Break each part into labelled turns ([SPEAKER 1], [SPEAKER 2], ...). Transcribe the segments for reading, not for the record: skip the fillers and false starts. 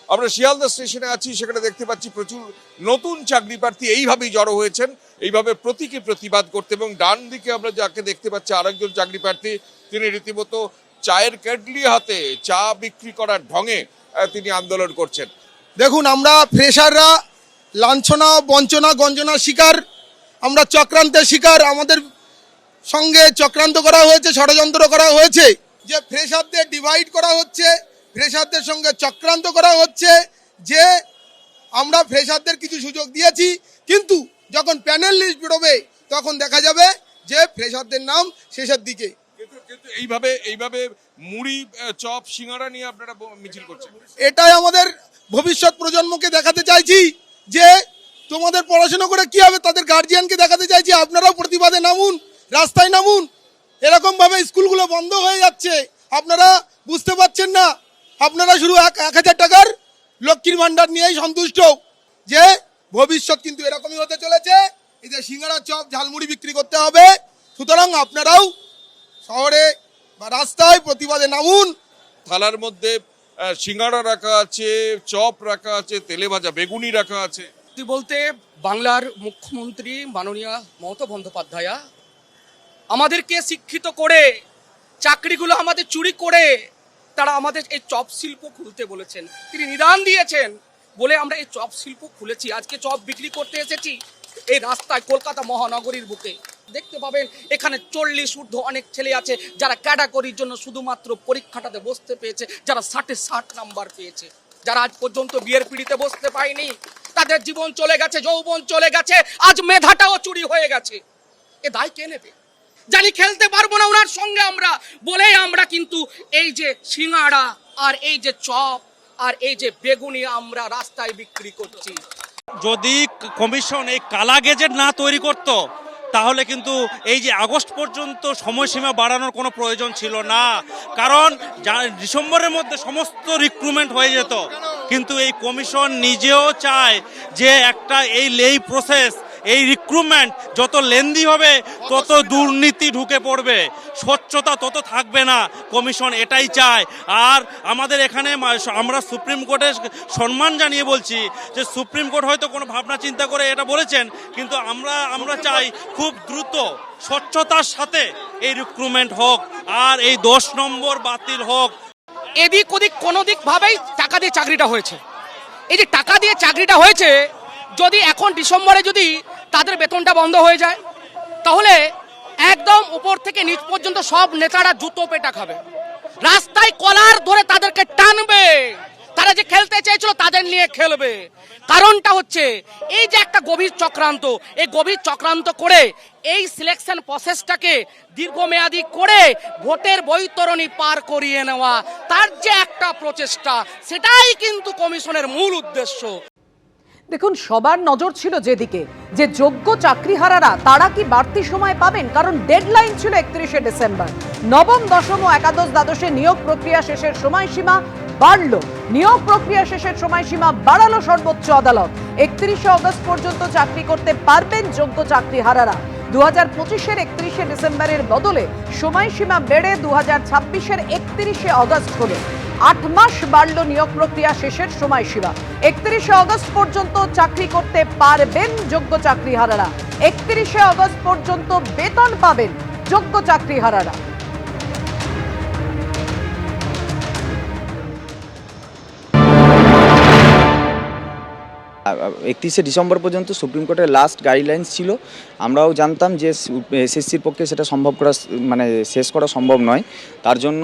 [SPEAKER 1] আমরা শিয়ালদা স্টেশনে আছি, সেখানে দেখতে পাচ্ছি প্রচুর নতুন চাকরি প্রার্থী এইভাবেই জড়ো হয়েছেন, এইভাবে প্রতীকী প্রতিবাদ করতে। এবং ডান দিকে আমরা যাকে দেখতে পাচ্ছি আরেকজন চাকরি প্রার্থী, তিনি রীতিমতো চায়ের কেটলি হাতে চা বিক্রি করার ঢঙে তিনি আন্দোলন করছেন।
[SPEAKER 2] দেখুন, আমরা ফ্রেশাররা লাঞ্ছনা, বঞ্চনা, গঞ্জনার শিকার, আমরা চক্রান্তের শিকার। আমাদের সঙ্গে চক্রান্ত করা হয়েছে, ষড়যন্ত্র করা হয়েছে, যে ফ্রেশারদের ডিভাইড করা হচ্ছে, ফ্রেশারদের সঙ্গে চক্রান্ত করা হচ্ছে, যে আমরা ফ্রেশারদের কিছু সুযোগ দিয়েছি, কিন্তু যখন প্যানেল লিস্ট বেরোবে তখন দেখা যাবে যে ফ্রেশারদের নাম শেষের দিকে।
[SPEAKER 1] কিন্তু এইভাবে মুড়ি, চপ, সিঙ্গারা নিয়ে আপনারা মিছিল করছেন,
[SPEAKER 2] এটাই আমাদের ভবিষ্যৎ প্রজন্মকে দেখাতে চাইছি যে তোমাদের পড়াশোনা করে কি হবে, তাদের গার্জিয়ানকে দেখাতে চাইছি আপনারাও প্রতিবাদে নামুন, রাস্তায় নামুন। এরকমভাবে স্কুলগুলো বন্ধ হয়ে যাচ্ছে, আপনারা বুঝতে পারছেন না। আপনারা শুধু 1,000 টাকার লক্ষ্মীর ভাণ্ডার নিয়েই সন্তুষ্ট, যে ভবিষ্যৎ কিন্তু এরকমই হতে চলেছে। এই যে সিঙ্গারা, চপ, ঝালমুড়ি বিক্রি করতে হবে, সুতরাং আপনারাও শহরে বা রাস্তায় প্রতিবাদে নামুন।
[SPEAKER 1] থালার মধ্যে সিঙ্গারা রাখা আছে, চপ রাখা আছে, তেলে ভাজা বেগুনি রাখা আছে।
[SPEAKER 3] বলতে বাংলার মুখ্যমন্ত্রী মাননীয় মমতা বন্দ্যোপাধ্যায় আমাদেরকে শিক্ষিত করে, চাকরিগুলো আমাদের চুরি করে তারা আমাদের এই চপ শিল্প খুলতে বলেছেন। তিনি নিদান দিয়েছেন বলে আমরা এই চপ শিল্প খুলেছি। আজকে চপ বিক্রি করতে এসেছি এই রাস্তায়, কলকাতা মহানগরীর বুকে। দেখতে পাবেন এখানে 40 ঊর্ধ্ব অনেক ছেলে আছে যারা ক্যাটাগরির জন্য শুধুমাত্র পরীক্ষাটাতে বসতে পেয়েছে, যারা 60 নাম্বার পেয়েছে, যারা আজ পর্যন্ত বিয়ের পিড়িতে বসতে পায়নি। তাদের জীবন চলে গেছে, যৌবন চলে গেছে, আজ মেধাটাও চুরি হয়ে গেছে। এ দায় কে নেবে? জানি খেলতে পারবো না ওনার সঙ্গে আমরা, বলেই আমরা কিন্তু এই যে সিঙ্গাড়া আর এই যে চপ আর এই যে বেগুনি আমরা রাস্তায় বিক্রি করছি।
[SPEAKER 4] যদি কমিশন এই কালা গেজেট না তৈরি করত, তাহলে কিন্তু এই যে আগস্ট পর্যন্ত সময়সীমা বাড়ানোর কোনো প্রয়োজন ছিল না। কারণ ডিসেম্বরের মধ্যে সমস্ত রিক্রুটমেন্ট হয়ে যেত। কিন্তু এই কমিশন নিজেও চায় যে এই প্রসেস, এই রিক্রুটমেন্ট যত লেন্দি হবে তত দুর্নীতি ঢুকে পড়বে, স্বচ্ছতা তত থাকবে না। কমিশন এটাই চায়। আর আমাদের এখানে আমরা সুপ্রিম কোর্টের সম্মান জানিয়ে বলছি যে সুপ্রিম কোর্ট হয়তো কোনো ভাবনা চিন্তা করে এটা বলেছেন, কিন্তু আমরা চাই খুব দ্রুত স্বচ্ছতার সাথে এই রিক্রুটমেন্ট হোক আর এই 10 নম্বর বাতিল হোক।
[SPEAKER 3] এদিক ওদিক কোনো দিক ভাবেই টাকা দিয়ে চাকরিটা হয়েছে। এই যে টাকা দিয়ে চাকরিটা হয়েছে, যদি এখন ডিসেম্বরে যদি তাদের বেতনটা বন্ধ হয়ে যায়, তাহলে একদম উপর থেকে নিচ পর্যন্ত সব নেতারা জুতো পেটা খাবে, রাস্তায় কলার ধরে তাদেরকে টানবে। তারা যে খেলতে চেয়েছিল তাদের নিয়ে খেলবে। কারণটা হচ্ছে এই যে একটা গভীর চক্রান্ত, এই গভীর চক্রান্ত করে এই সিলেকশন প্রসেসটাকে দীর্ঘমেয়াদী করে ভোটের বৈতরণী পার করিয়ে নেওয়া, তার যে একটা প্রচেষ্টা, সেটাই কিন্তু কমিশনের মূল উদ্দেশ্য।
[SPEAKER 5] দেখুন, সবার নজর ছিল যেদিকে, যে যোগ্য চাকরিহারারা তারা কি বাড়তি সময় পাবেন, কারণ ডেডলাইন ছিল 31শে ডিসেম্বর। নবম, দশম ও একাদশ দ্বাদশে নিয়োগ প্রক্রিয়া শেষের সময়সীমা বাড়ল। নিয়োগ প্রক্রিয়া শেষের সময়সীমা বাড়ালো সর্বোচ্চ আদালত। 31শে অগস্ট পর্যন্ত চাকরি করতে পারবেন যোগ্য চাকরিহারারা। 2025-এর 31শে ডিসেম্বরের বদলে সময়সীমা বেড়ে 2026-এর 31শে অগস্ট হলো। 8 মাস বাড়ল নিয়োগ প্রক্রিয়া শেষের সময়সীমা। 31শে অগস্ট পর্যন্ত চাকরি করতে পারবেন যোগ্য চাকরিহারারা। 31শে অগস্ট পর্যন্ত বেতন পাবেন যোগ্য চাকরিহারারা।
[SPEAKER 6] 31শে ডিসেম্বর পর্যন্ত সুপ্রিম কোর্টের লাস্ট গাইডলাইন্স ছিল। আমরাও জানতাম যে এসএসসির পক্ষে সেটা সম্ভব করা, মানে শেষ করা সম্ভব নয়। তার জন্য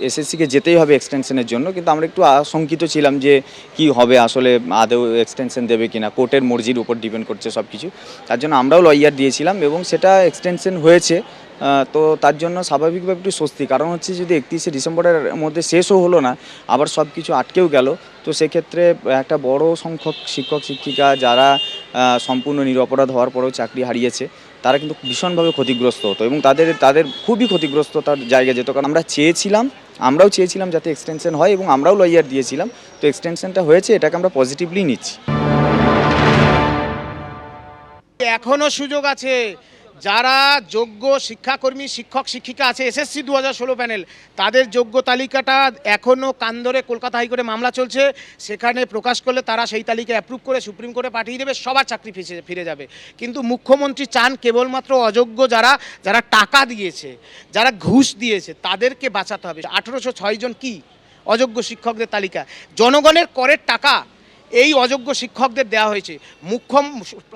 [SPEAKER 6] এসএসসিকে যেতেই হবে এক্সটেনশনের জন্য। কিন্তু আমরা একটু আশঙ্কিত ছিলাম যে কি হবে, আসলে আদৌ এক্সটেনশন দেবে কিনা, কোর্টের মর্জির উপর ডিপেন্ড করছে সব কিছু। তার জন্য আমরাও লয়ার দিয়েছিলাম এবং সেটা এক্সটেনশন হয়েছে। তো তার জন্য স্বাভাবিকভাবে একটু স্বস্তি। কারণ হচ্ছে যদি 31শে ডিসেম্বরের মধ্যে শেষও হলো না, আবার সব কিছু আটকেও গেল, তো সেক্ষেত্রে একটা বড় সংখ্যক শিক্ষক শিক্ষিকা যারা সম্পূর্ণ নিরপরাধ হওয়ার পরেও চাকরি হারিয়েছে, তারা কিন্তু ভীষণভাবে ক্ষতিগ্রস্ত হতো এবং তাদের খুবই ক্ষতিগ্রস্ততার জায়গা যেত। কারণ আমরাও চেয়েছিলাম যাতে এক্সটেনশন হয় এবং আমরাও লয়ার দিয়েছিলাম। তো এক্সটেনশনটা হয়েছে, এটাকে আমরা পজিটিভলি নিচ্ছি।
[SPEAKER 7] এখনো সুযোগ আছে যারা যোগ্য শিক্ষাকর্মী শিক্ষক শিক্ষিকা আছে এসএসসি 2016 প্যানেল, তাদের যোগ্য তালিকাটা এখনও কান ধরে কলকাতা হাইকোর্টে মামলা চলছে, সেখানে প্রকাশ করলে তারা সেই তালিকা অ্যাপ্রুভ করে সুপ্রিম কোর্টে পাঠিয়ে দেবে, সবার চাকরি ফিরে যাবে। কিন্তু মুখ্যমন্ত্রী চান কেবলমাত্র অযোগ্য যারা টাকা দিয়েছে, যারা ঘুষ দিয়েছে, তাদেরকে বাঁচাতে হবে। 1806 জন কি অযোগ্য শিক্ষকদের তালিকা, জনগণের করের টাকা এই অযোগ্য শিক্ষকদের দেওয়া হয়েছে।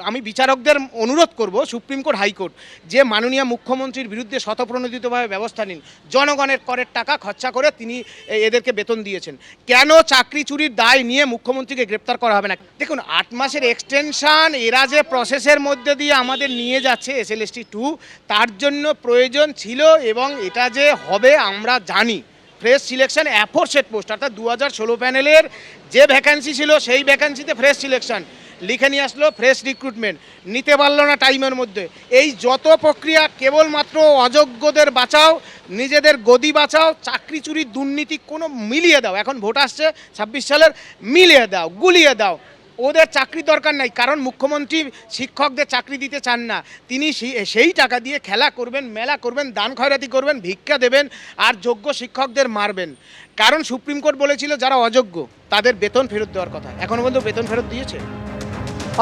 [SPEAKER 7] আমি বিচারকদের অনুরোধ করব, সুপ্রিম কোর্ট হাইকোর্ট, যে মাননীয় মুখ্যমন্ত্রীর বিরুদ্ধে স্বতঃপ্রণোদিতভাবে ব্যবস্থা নিন। জনগণের করের টাকা খরচা করে তিনি এদেরকে বেতন দিয়েছেন, কেন চাকরি চুরির দায় নিয়ে মুখ্যমন্ত্রীকে গ্রেপ্তার করা হবে না? দেখুন, 8 মাসের এক্সটেনশন এরা যে প্রসেসের মধ্যে দিয়ে আমাদের নিয়ে যাচ্ছে SLST 2, তার জন্য প্রয়োজন ছিল, এবং এটা যে হবে আমরা জানি। ফ্রেশ সিলেকশন অ্যাফোরসেট পোস্ট, অর্থাৎ 2016 প্যানেলের যে ভ্যাকান্সি ছিল সেই ভ্যাকান্সিতে ফ্রেশ সিলেকশন লিখে নিয়ে আসলো, ফ্রেশ রিক্রুটমেন্ট নিতে পারলো না টাইমের মধ্যে। এই যত প্রক্রিয়া কেবলমাত্র অযোগ্যদের বাঁচাও, নিজেদের গদি বাঁচাও, চাকরি চুরির দুর্নীতি কোনো মিলিয়ে দাও। এখন ভোট আসছে 26 সালের, মিলিয়ে দাও, গুলিয়ে দাও। ওদের চাকরি দরকার নাই, কারণ মুখ্যমন্ত্রী শিক্ষকদের চাকরি দিতে চান না। তিনি সেই টাকা দিয়ে খেলা করবেন, মেলা করবেন, দান খয়রাতি করবেন, ভিক্ষা দেবেন, আর যোগ্য শিক্ষকদের মারবেন। কারণ সুপ্রিম কোর্ট বলেছিল যারা অযোগ্য তাদের বেতন ফেরত দেওয়ার কথা, এখনো পর্যন্ত বেতন ফেরত দিয়েছে?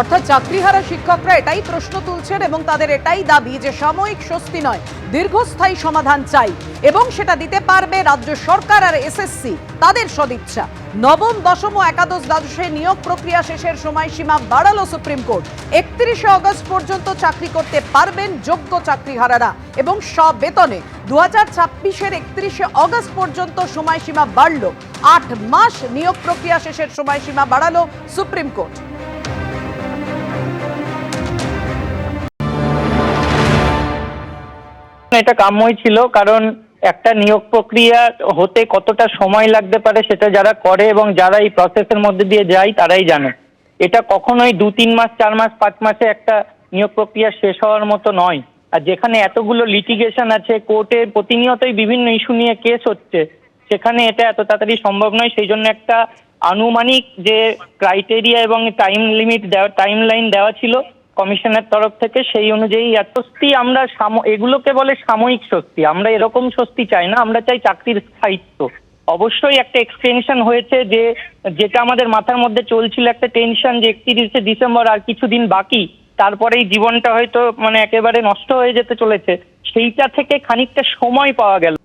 [SPEAKER 5] অর্থাৎ চাকরিহারা শিক্ষকরা এটাই প্রশ্ন তুলছেন এবং তাদের এটাই দাবি যে সাময়িক স্বস্তি নয়, দীর্ঘস্থায়ী সমাধান চাই, এবং সেটা দিতে পারবে রাজ্য সরকার আর এসএসসি তাদের সদিচ্ছা। নবম, দশম ও একাদশ দ্বাদশে নিয়োগ প্রক্রিয়া শেষের সময়সীমা বাড়ালো সুপ্রিম কোর্ট। 31শে অগস্ট পর্যন্ত চাকরি করতে পারবেন যোগ্য চাকরিহারারা এবং সব বেতনে। 2026-এর 31শে অগস্ট পর্যন্ত সময়সীমা বাড়ল। 8 মাস নিয়োগ প্রক্রিয়া শেষের সময়সীমা বাড়ালো সুপ্রিম কোর্ট।
[SPEAKER 8] এটা কাম্যই ছিল, কারণ একটা নিয়োগ প্রক্রিয়া হতে কতটা সময় লাগতে পারে সেটা যারা করে এবং যারা এই প্রসেসের মধ্যে দিয়ে যায় তারাই জানে। এটা কখনোই 2-3 মাস, 4 মাস, 5 মাসে একটা নিয়োগ প্রক্রিয়া শেষ হওয়ার মতো নয়। আর যেখানে এতগুলো লিটিগেশন আছে, কোর্টে প্রতিনিয়তই বিভিন্ন ইস্যু নিয়ে কেস হচ্ছে, সেখানে এটা এত তাড়াতাড়ি সম্ভব নয়। সেই জন্য একটা আনুমানিক যে ক্রাইটেরিয়া এবং টাইম লাইন দেওয়া ছিল কমিশনের তরফ থেকে, সেই অনুযায়ী স্বস্তি আমরা এগুলোকে বলে সাময়িক স্বস্তি। আমরা এরকম স্বস্তি চাই না, আমরা চাই চাকরির স্থায়িত্ব। অবশ্যই একটা এক্সটেনশন হয়েছে, যেটা আমাদের মাথার মধ্যে চলছিল একটা টেনশন যে 31শে ডিসেম্বর আর কিছুদিন বাকি, তারপরেই জীবনটা হয়তো একেবারে নষ্ট হয়ে যেতে চলেছে, সেইটা থেকে খানিকটা সময় পাওয়া গেল।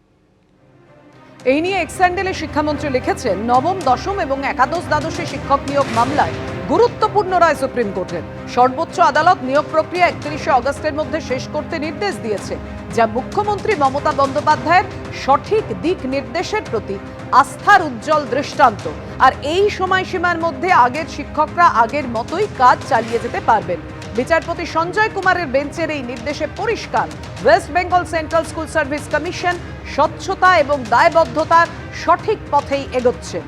[SPEAKER 5] এই নিয়ে এক্সহ্যান্ডেলে শিক্ষামন্ত্রী লিখেছেন, নবম, দশম এবং একাদশ দ্বাদশে শিক্ষক নিয়োগ মামলায় গুরুত্বপূর্ণ রায় সুপ্রিম কোর্টের। সর্বোচ্চ আদালত নিয়োগ প্রক্রিয়া 31শে অগস্টের মধ্যে শেষ করতে নির্দেশ দিয়েছে, যা মুখ্যমন্ত্রী মমতা বন্দ্যোপাধ্যায়ের সঠিক দিক নির্দেশের প্রতি আস্থার উজ্জ্বল দৃষ্টান্ত। আর এই সময়সীমার মধ্যে আগের শিক্ষকরা আগের মতোই কাজ চালিয়ে যেতে পারবেন। বিচারপতি সঞ্জয় কুমারের বেঞ্চের এই নির্দেশে পরিষ্কার, West Bengal central school service commission স্বচ্ছতা এবং দায়বদ্ধতার সঠিক পথেই এগোচ্ছে।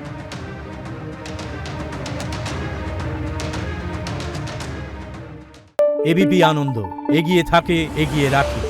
[SPEAKER 9] এবিপি আনন্দ, এগিয়ে থাকে, এগিয়ে রাখে।